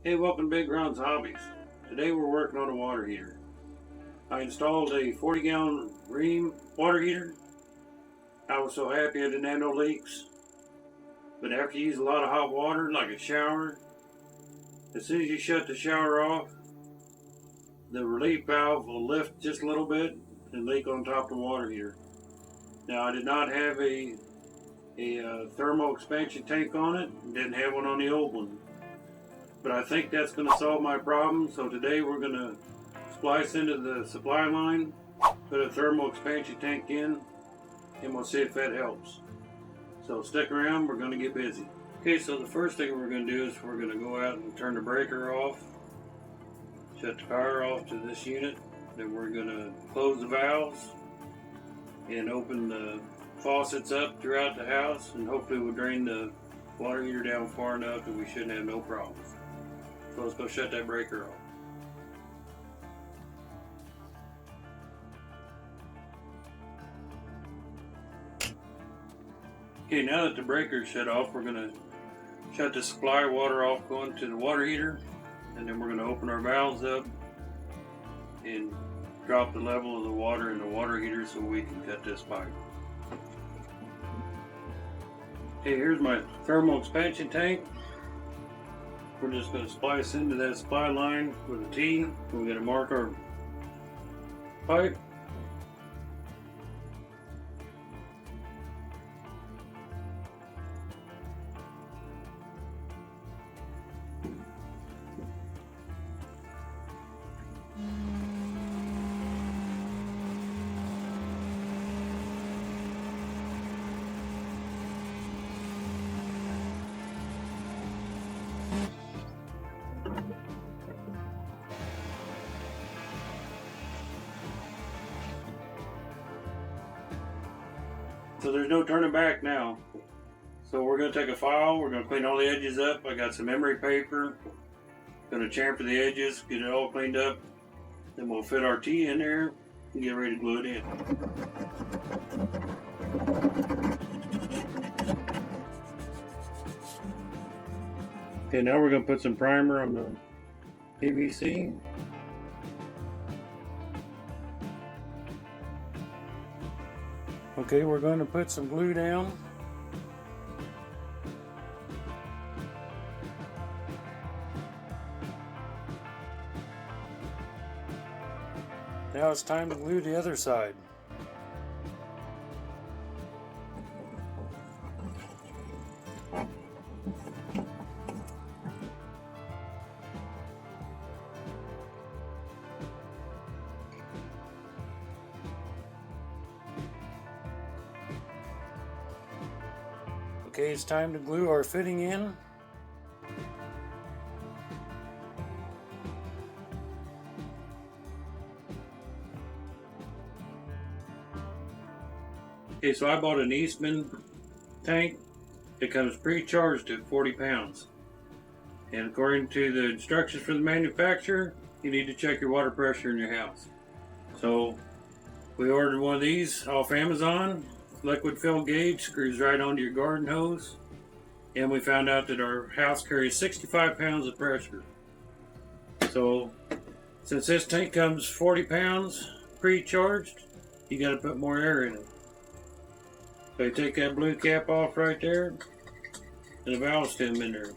Hey, welcome to Big Ron's Hobbies. Today we're working on a water heater. I installed a 40-gallon Rheem water heater. I was so happy I didn't have no leaks. But after you use a lot of hot water, like a shower, as soon as you shut the shower off, the relief valve will lift just a little bit and leak on top of the water heater. Now, I did not have a thermal expansion tank on it. Didn't have one on the old one. But I think that's going to solve my problem. So today we're going to splice into the supply line, put a thermal expansion tank in, and we'll see if that helps. So stick around, we're going to get busy. Okay, so the first thing we're going to do is we're going to go out and turn the breaker off, shut the power off to this unit. Then we're going to close the valves and open the faucets up throughout the house, and hopefully we'll drain the water heater down far enough that we shouldn't have no problems. So let's go shut that breaker off. Okay, now that the breaker is shut off, we're going to shut the supply water off going to the water heater, and then we're going to open our valves up and drop the level of the water in the water heater so we can cut this pipe. Okay, here's my thermal expansion tank. We're just going to splice into that supply line with a T. We're going to mark our pipe. So there's no turning back now. So we're going to take a file, we're going to clean all the edges up. I got some emery paper, going to chamfer the edges, get it all cleaned up. Then we'll fit our T in there and get ready to glue it in. Okay, now we're going to put some primer on the PVC. Okay, we're going to put some glue down. Now it's time to glue the other side. Okay, it's time to glue our fitting in. Okay, so I bought an Eastman tank. It comes pre-charged at 40 pounds. And according to the instructions from the manufacturer, you need to check your water pressure in your house. So we ordered one of these off Amazon. Liquid fill gauge, screws right onto your garden hose. And we found out that our house carries 65 pounds of pressure. So since this tank comes 40 pounds pre-charged, you got to put more air in it. So you take that blue cap off right there, and the valve stem in there.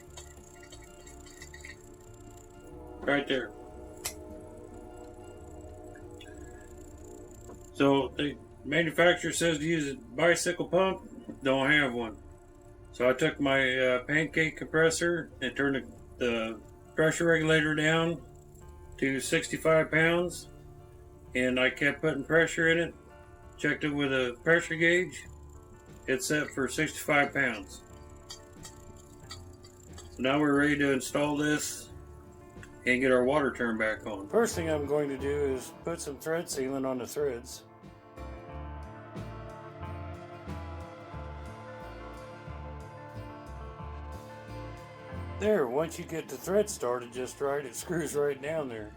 Right there. So the manufacturer says to use a bicycle pump, don't have one. So I took my pancake compressor and turned the pressure regulator down to 65 pounds, and I kept putting pressure in it, checked it with a pressure gauge. It's set for 65 pounds. So now we're ready to install this and get our water turned back on. First thing I'm going to do is put some thread sealant on the threads. There, once you get the thread started just right, it screws right down there.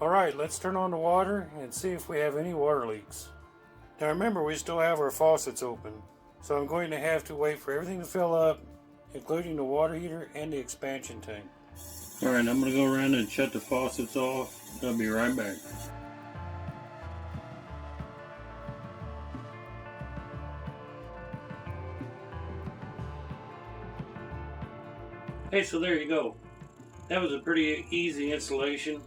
Alright, let's turn on the water and see if we have any water leaks. Now remember, we still have our faucets open. So I'm going to have to wait for everything to fill up, including the water heater and the expansion tank. Alright, I'm going to go around and shut the faucets off. I'll be right back. Hey, so there you go. That was a pretty easy installation.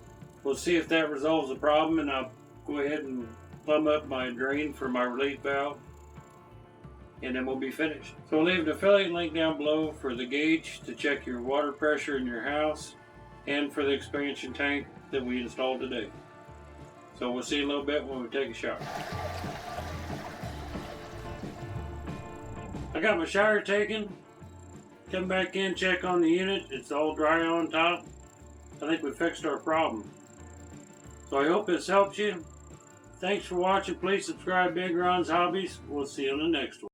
We'll see if that resolves the problem, and I'll go ahead and plumb up my drain for my relief valve, and then we'll be finished. So I'll leave an affiliate link down below for the gauge to check your water pressure in your house, and for the expansion tank that we installed today. So we'll see you in a little bit when we take a shower. I got my shower taken. Come back in, check on the unit. It's all dry on top. I think we fixed our problem. So I hope this helps you. Thanks for watching. Please subscribe, Big Ron's Hobbies. We'll see you on the next one.